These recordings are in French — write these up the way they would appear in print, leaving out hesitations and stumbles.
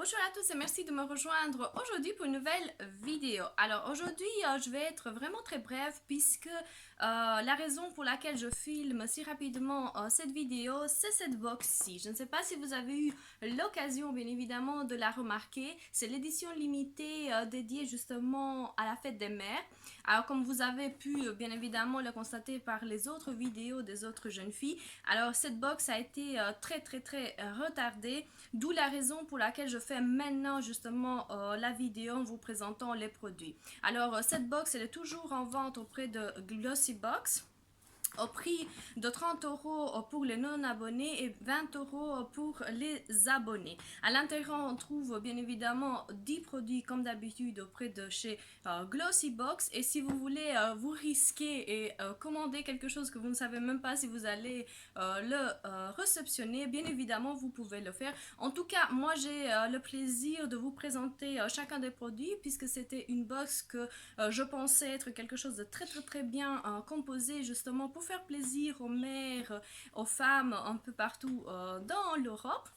Bonjour à tous et merci de me rejoindre aujourd'hui pour une nouvelle vidéo. Alors aujourd'hui, je vais être vraiment très brève puisque la raison pour laquelle je filme si rapidement cette vidéo, c'est cette box-ci. Je ne sais pas si vous avez eu l'occasion, bien évidemment, de la remarquer. C'est l'édition limitée dédiée justement à la fête des mères. Alors comme vous avez pu bien évidemment le constater par les autres vidéos des autres jeunes filles, alors cette box a été très retardée, d'où la raison pour laquelle je fais maintenant justement la vidéo en vous présentant les produits. Alors cette box elle est toujours en vente auprès de Glossybox au prix de 30 € pour les non-abonnés et 20 € pour les abonnés. À l'intérieur, on trouve bien évidemment 10 produits comme d'habitude auprès de chez Glossybox. Et si vous voulez vous risquer et commander quelque chose que vous ne savez même pas si vous allez le réceptionner, bien évidemment, vous pouvez le faire. En tout cas, moi, j'ai le plaisir de vous présenter chacun des produits puisque c'était une box que je pensais être quelque chose de très bien composé justement pour faire plaisir aux mères, aux femmes un peu partout dans l'Europe.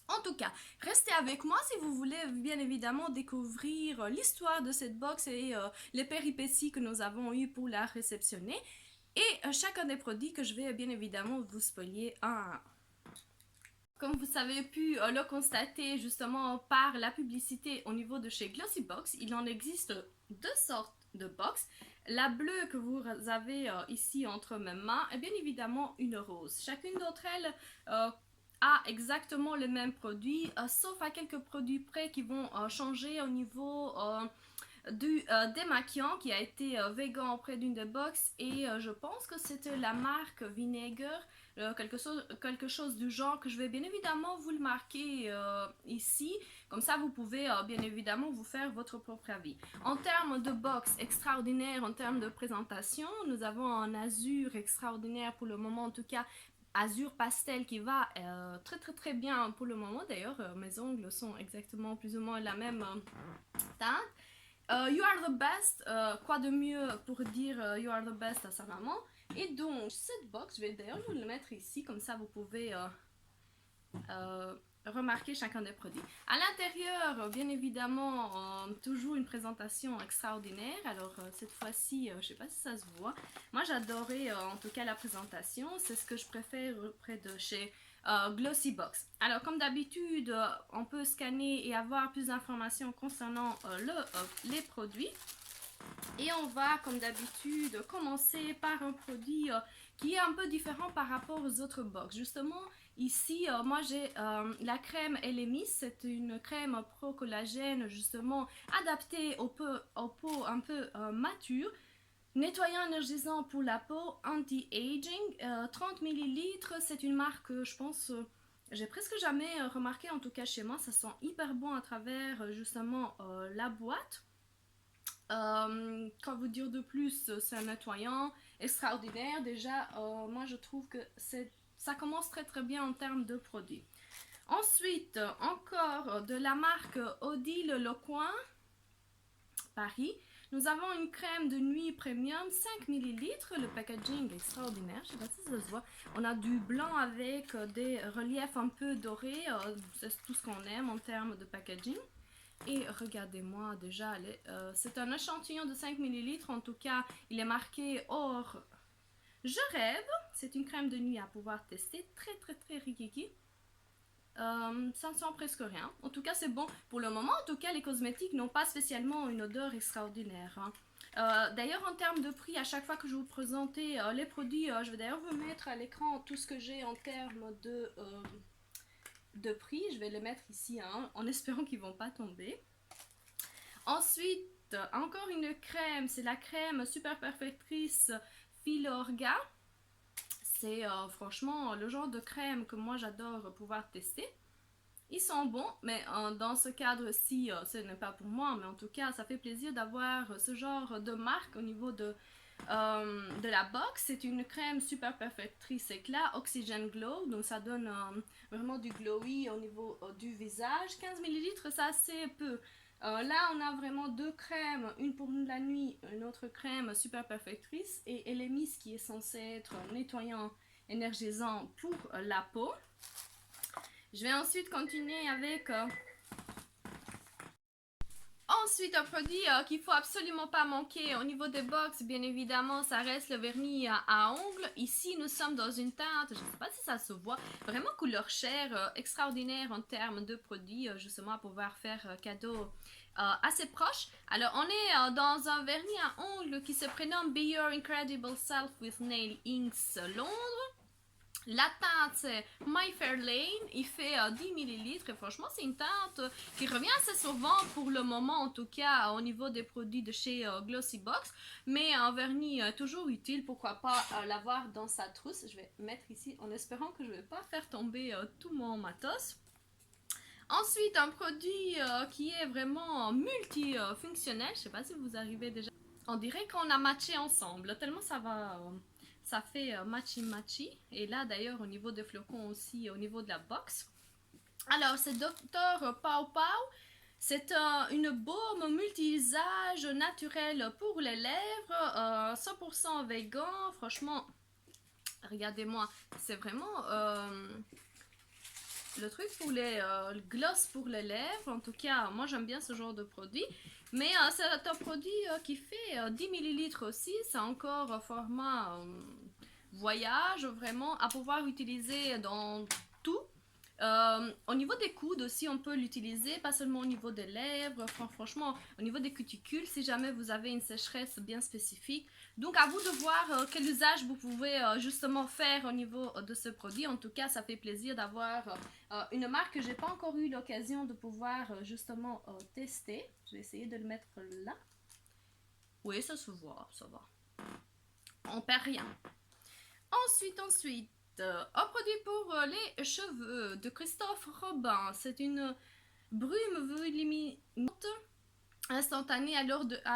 En tout cas, restez avec moi si vous voulez bien évidemment découvrir l'histoire de cette box et les péripéties que nous avons eues pour la réceptionner. Et chacun des produits que je vais bien évidemment vous spoiler un à un. Comme vous avez pu le constater justement par la publicité au niveau de chez Glossybox, il en existe deux sortes de box. La bleue que vous avez ici entre mes mains est bien évidemment une rose. Chacune d'entre elles a exactement le même produit, sauf à quelques produits près qui vont changer au niveau du démaquillant qui a été vegan auprès d'une des box et je pense que c'était la marque Vinegar, quelque chose du genre que je vais bien évidemment vous le marquer ici, comme ça vous pouvez bien évidemment vous faire votre propre avis. En termes de box extraordinaire, en termes de présentation, nous avons un azur extraordinaire pour le moment, en tout cas azur pastel qui va très bien pour le moment. D'ailleurs mes ongles sont exactement plus ou moins la même teinte. You are the best, quoi de mieux pour dire you are the best à sa maman. Et donc cette box, je vais d'ailleurs vous le mettre ici, comme ça vous pouvez remarquer chacun des produits. À l'intérieur, bien évidemment, toujours une présentation extraordinaire. Alors cette fois-ci, je ne sais pas si ça se voit. Moi j'adorais en tout cas la présentation, c'est ce que je préfère auprès de chez Glossybox. Alors comme d'habitude, on peut scanner et avoir plus d'informations concernant les produits. Et on va comme d'habitude commencer par un produit qui est un peu différent par rapport aux autres box. Justement ici moi j'ai la crème Elemis, c'est une crème pro collagène justement adaptée aux peaux un peu matures. Nettoyant énergisant pour la peau, anti-aging, 30 ml, c'est une marque que je pense j'ai presque jamais remarqué, en tout cas chez moi, ça sent hyper bon à travers justement la boîte. Quand vous dire de plus, c'est un nettoyant extraordinaire. Déjà, moi je trouve que ça commence très bien en termes de produits. Ensuite, encore de la marque Odile Lecoin, Paris. Nous avons une crème de nuit premium 5 ml, le packaging extraordinaire, je ne sais pas si ça se voit. On a du blanc avec des reliefs un peu dorés, c'est tout ce qu'on aime en termes de packaging. Et regardez-moi déjà, c'est un échantillon de 5 ml, en tout cas il est marqué or. Je rêve, c'est une crème de nuit à pouvoir tester, très rikiki. Ça ne sent presque rien. En tout cas, c'est bon pour le moment. En tout cas, les cosmétiques n'ont pas spécialement une odeur extraordinaire. D'ailleurs, en termes de prix, à chaque fois que je vous présenter les produits, je vais d'ailleurs vous mettre à l'écran tout ce que j'ai en termes de prix. Je vais les mettre ici en espérant qu'ils ne vont pas tomber. Ensuite, encore une crème. C'est la crème Super Perfectrice Filorga. C'est franchement le genre de crème que moi j'adore pouvoir tester. Ils sont bons, mais dans ce cadre-ci, ce n'est pas pour moi, mais en tout cas, ça fait plaisir d'avoir ce genre de marque au niveau de la box. C'est une crème super perfectrice éclat, Oxygen Glow, donc ça donne vraiment du glowy au niveau du visage. 15 ml, c'est assez peu. Là, on a vraiment deux crèmes, une pour la nuit, une autre crème super perfectrice, et Elemis qui est censé être nettoyant, énergisant pour la peau. Je vais ensuite continuer avec Ensuite, un produit qu'il faut absolument pas manquer au niveau des box, bien évidemment, ça reste le vernis à ongles. Ici, nous sommes dans une teinte, je ne sais pas si ça se voit, vraiment couleur chair, extraordinaire en termes de produits, justement à pouvoir faire cadeau assez proche. Alors, on est dans un vernis à ongles qui se prénomme Be Your Incredible Self with Nail Inks Londres. La teinte c'est My Fair Lane, il fait 10 millilitres et franchement c'est une teinte qui revient assez souvent pour le moment en tout cas au niveau des produits de chez Glossybox, mais un vernis toujours utile, pourquoi pas l'avoir dans sa trousse. Je vais mettre ici en espérant que je ne vais pas faire tomber tout mon matos. Ensuite un produit qui est vraiment multifonctionnel, je ne sais pas si vous arrivez déjà, on dirait qu'on a matché ensemble tellement ça va... ça fait matchy. Et là d'ailleurs au niveau des flocons aussi, au niveau de la box. Alors c'est Dr Pow Pow. C'est une baume multi-usage naturelle pour les lèvres, 100% vegan. Franchement, regardez-moi, c'est vraiment le truc pour les gloss pour les lèvres. En tout cas, moi j'aime bien ce genre de produit. Mais c'est un produit qui fait 10 millilitres aussi. C'est encore format voyage, vraiment à pouvoir utiliser dans tout. Au niveau des coudes aussi, on peut l'utiliser, pas seulement au niveau des lèvres, franchement, au niveau des cuticules, si jamais vous avez une sécheresse bien spécifique. Donc, à vous de voir quel usage vous pouvez justement faire au niveau de ce produit. En tout cas, ça fait plaisir d'avoir une marque que j'ai pas encore eu l'occasion de pouvoir justement tester. Je vais essayer de le mettre là. Oui, ça se voit, ça va. On perd rien. Ensuite, un produit pour les cheveux de Christophe Robin. C'est une brume voluminante instantanée à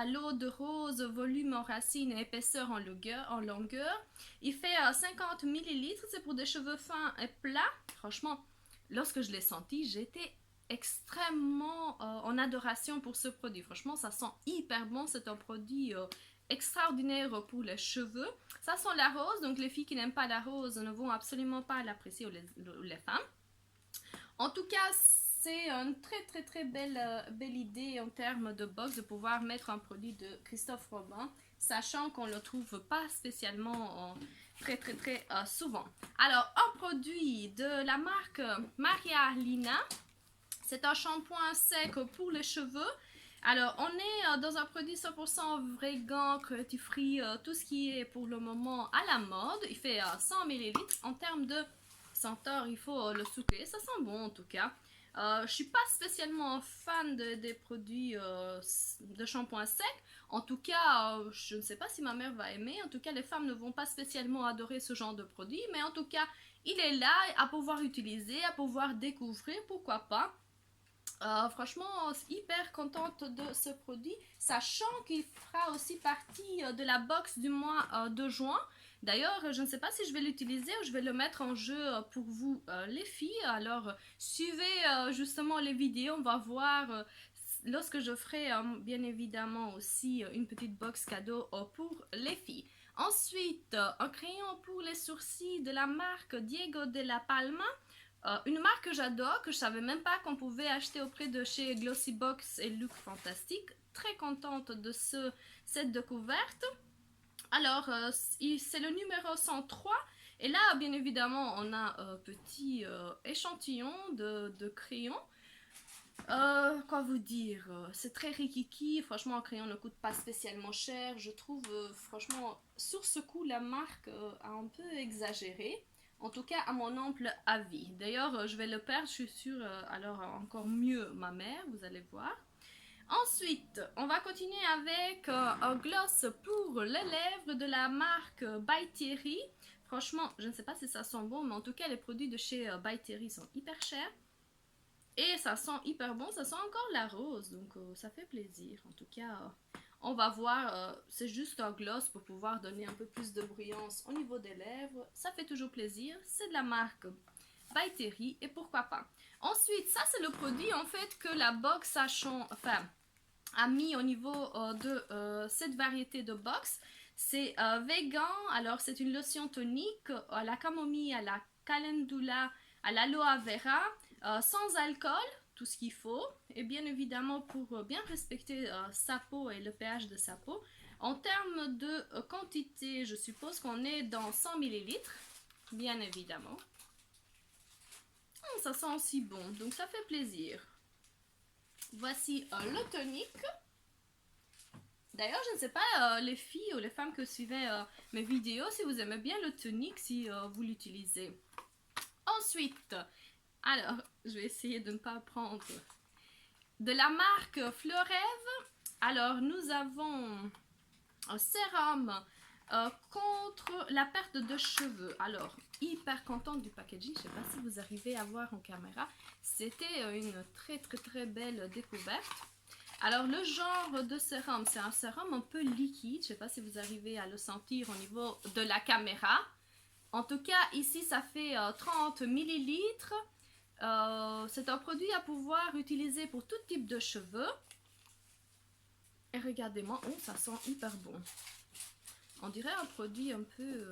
l'eau de rose, volume en racine et épaisseur en longueur. Il fait 50 ml. C'est pour des cheveux fins et plats. Franchement, lorsque je l'ai senti, j'étais extrêmement en adoration pour ce produit. Franchement, ça sent hyper bon. C'est un produit extraordinaire pour les cheveux. Ça sent la rose, donc les filles qui n'aiment pas la rose ne vont absolument pas l'apprécier, ou les femmes. En tout cas, c'est une très belle idée en termes de box de pouvoir mettre un produit de Christophe Robin, sachant qu'on ne le trouve pas spécialement très souvent. Alors, un produit de la marque Maria Lina, c'est un shampoing sec pour les cheveux. Alors, on est dans un produit 100% vegan, cruelty free, tout ce qui est pour le moment à la mode. Il fait 100 ml. En termes de senteur, il faut le souffler. Ça sent bon en tout cas. Je ne suis pas spécialement fan des produits de shampoing sec. En tout cas, je ne sais pas si ma mère va aimer. En tout cas, les femmes ne vont pas spécialement adorer ce genre de produit. Mais en tout cas, il est là à pouvoir utiliser, à pouvoir découvrir, pourquoi pas. Franchement, hyper contente de ce produit, sachant qu'il fera aussi partie de la box du mois de juin. D'ailleurs, je ne sais pas si je vais l'utiliser ou je vais le mettre en jeu pour vous les filles. Alors, suivez justement les vidéos, on va voir lorsque je ferai bien évidemment aussi une petite box cadeau pour les filles. Ensuite, un crayon pour les sourcils de la marque Diego de la Palma. Une marque que j'adore, que je savais même pas qu'on pouvait acheter auprès de chez Glossybox et Look Fantastic. Très contente de ce set de couvertes. Alors, c'est le numéro 103. Et là, bien évidemment, on a un petit échantillon de crayons. Quoi vous dire, c'est très rikiki. Franchement, un crayon ne coûte pas spécialement cher. Je trouve, franchement, sur ce coup, la marque a un peu exagéré. En tout cas, à mon humble avis. D'ailleurs, je vais le perdre, je suis sûre, alors encore mieux ma mère, vous allez voir. Ensuite, on va continuer avec un gloss pour les lèvres de la marque By Thierry. Franchement, je ne sais pas si ça sent bon, mais en tout cas, les produits de chez By Thierry sont hyper chers. Et ça sent hyper bon, ça sent encore la rose, donc ça fait plaisir. En tout cas, on va voir, c'est juste un gloss pour pouvoir donner un peu plus de brillance au niveau des lèvres. Ça fait toujours plaisir, c'est de la marque By Thierry et pourquoi pas. Ensuite, ça c'est le produit en fait que la box a mis au niveau de cette variété de box. C'est vegan, alors c'est une lotion tonique à la camomille, à la calendula, à l'aloe vera, sans alcool, tout ce qu'il faut. Et bien évidemment, pour bien respecter sa peau et le pH de sa peau. En termes de quantité, je suppose qu'on est dans 100 millilitres, bien évidemment. Ça sent aussi bon, donc ça fait plaisir. Voici le tonique. D'ailleurs, je ne sais pas les filles ou les femmes que suivaient mes vidéos, si vous aimez bien le tonique, si vous l'utilisez. Ensuite, alors, je vais essayer de ne pas prendre de la marque Florève. Alors, nous avons un sérum contre la perte de cheveux. Alors, hyper contente du packaging. Je ne sais pas si vous arrivez à voir en caméra. C'était une très belle découverte. Alors, le genre de sérum, c'est un sérum un peu liquide. Je ne sais pas si vous arrivez à le sentir au niveau de la caméra. En tout cas, ici, ça fait 30 millilitres. C'est un produit à pouvoir utiliser pour tout type de cheveux. Et regardez-moi, oh, ça sent hyper bon. On dirait un produit un peu...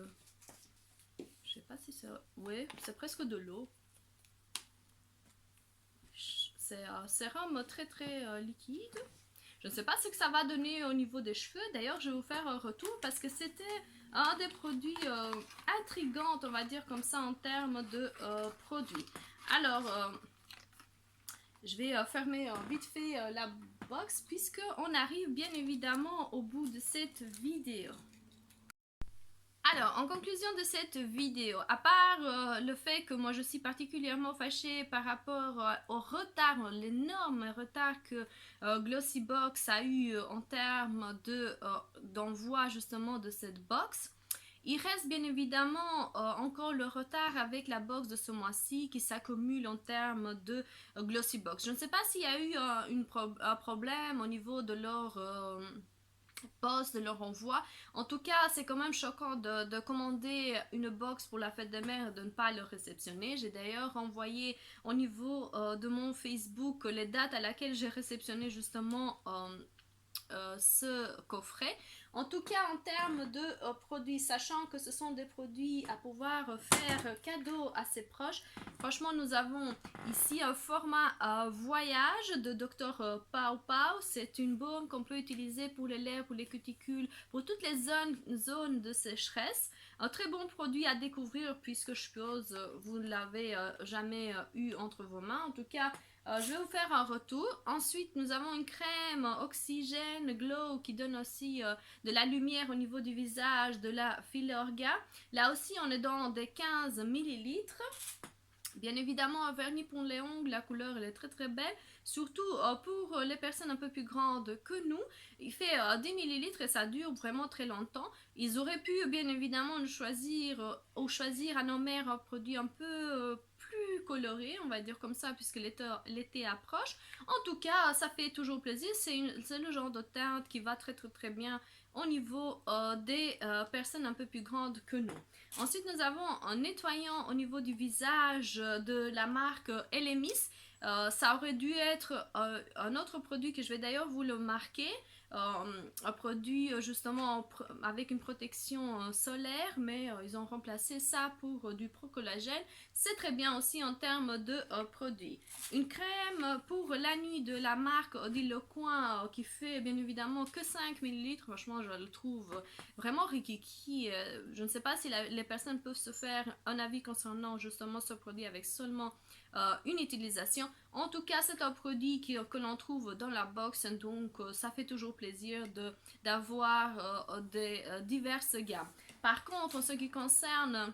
je sais pas si c'est... Oui, c'est presque de l'eau. C'est un sérum très liquide. Je ne sais pas ce que ça va donner au niveau des cheveux. D'ailleurs, je vais vous faire un retour parce que c'était un des produits intrigants, on va dire comme ça, en termes de produits. Alors, je vais fermer vite fait la box puisque on arrive bien évidemment au bout de cette vidéo. Alors, en conclusion de cette vidéo, à part le fait que moi je suis particulièrement fâchée par rapport au retard, l'énorme retard que Glossybox a eu en termes d'envoi justement de cette box, il reste bien évidemment encore le retard avec la box de ce mois-ci qui s'accumule en termes de Glossybox. Je ne sais pas s'il y a eu un problème au niveau de leur... poste, de leur envoi. En tout cas, c'est quand même choquant de commander une box pour la fête des mères et de ne pas le réceptionner. J'ai d'ailleurs envoyé au niveau de mon Facebook les dates à laquelle j'ai réceptionné justement ce coffret. En tout cas, en termes de produits, sachant que ce sont des produits à pouvoir faire cadeau à ses proches, franchement, nous avons ici un format voyage de Dr Pau Pau. C'est une baume qu'on peut utiliser pour les lèvres, pour les cuticules, pour toutes les zones de sécheresse. Un très bon produit à découvrir puisque je suppose vous ne l'avez jamais eu entre vos mains. En tout cas, je vais vous faire un retour. Ensuite, nous avons une crème Oxygène Glow qui donne aussi de la lumière au niveau du visage, de la Filorga. Là aussi, on est dans des 15 millilitres. Bien évidemment, un vernis pour les ongles, la couleur elle est très belle. Surtout pour les personnes un peu plus grandes que nous. Il fait 10 millilitres et ça dure vraiment très longtemps. Ils auraient pu bien évidemment choisir à nos mères un produit un peu plus coloré, on va dire comme ça, puisque l'été approche. En tout cas, ça fait toujours plaisir. C'est le genre de teinte qui va très bien au niveau des personnes un peu plus grandes que nous. Ensuite, nous avons un nettoyant au niveau du visage de la marque Elemis. Ça aurait dû être un autre produit que je vais d'ailleurs vous le marquer. Un produit justement avec une protection solaire, mais ils ont remplacé ça pour du pro-collagène. C'est très bien aussi en termes de produits. Une crème pour la nuit de la marque Odile Lecoin qui fait bien évidemment que 5 ml. Franchement, je le trouve vraiment rikiki. Je ne sais pas si les personnes peuvent se faire un avis concernant justement ce produit avec seulement une utilisation. En tout cas, c'est un produit que l'on trouve dans la box, donc ça fait toujours plaisir d'avoir des diverses gammes. Par contre, en ce qui concerne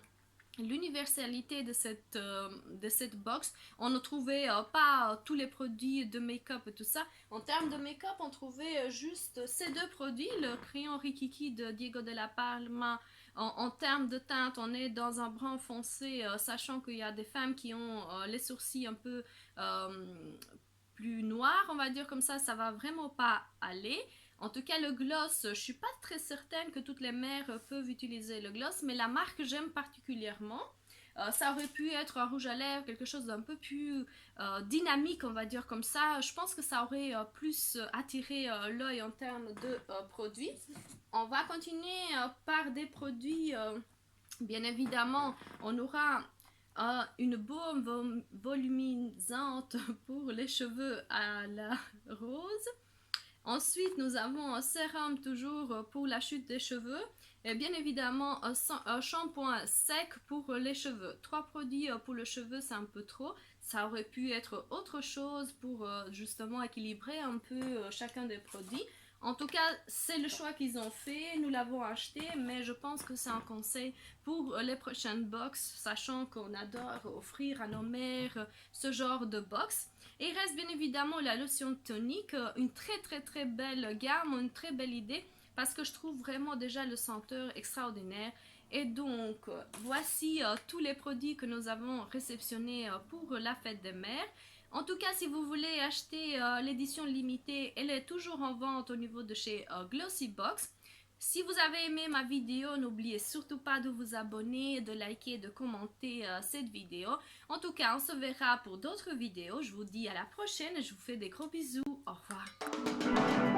l'universalité de cette box, on ne trouvait pas tous les produits de make-up et tout ça. En termes de make-up, on trouvait juste ces deux produits, le crayon Rikiki de Diego de la Palma. En termes de teinte, on est dans un brun foncé, sachant qu'il y a des femmes qui ont les sourcils un peu plus noirs, on va dire comme ça va vraiment pas aller. En tout cas, le gloss, je suis pas très certaine que toutes les mères peuvent utiliser le gloss, mais la marque que j'aime particulièrement. Ça aurait pu être un rouge à lèvres, quelque chose d'un peu plus dynamique, on va dire comme ça. Je pense que ça aurait plus attiré l'œil en termes de produits. On va continuer par des produits, bien évidemment, on aura une baume volumisante pour les cheveux à la rose. Ensuite, nous avons un sérum toujours pour la chute des cheveux. Et bien évidemment, un shampoing sec pour les cheveux. 3 produits pour le cheveu, c'est un peu trop. Ça aurait pu être autre chose pour justement équilibrer un peu chacun des produits. En tout cas, c'est le choix qu'ils ont fait. Nous l'avons acheté, mais je pense que c'est un conseil pour les prochaines box, sachant qu'on adore offrir à nos mères ce genre de box. Et il reste bien évidemment la lotion tonique, une très belle gamme, une très belle idée, parce que je trouve vraiment déjà le senteur extraordinaire. Et donc, voici tous les produits que nous avons réceptionnés pour la fête des mères. En tout cas, si vous voulez acheter l'édition limitée, elle est toujours en vente au niveau de chez Glossybox. Si vous avez aimé ma vidéo, n'oubliez surtout pas de vous abonner, de liker, de commenter cette vidéo. En tout cas, on se verra pour d'autres vidéos. Je vous dis à la prochaine et je vous fais des gros bisous. Au revoir.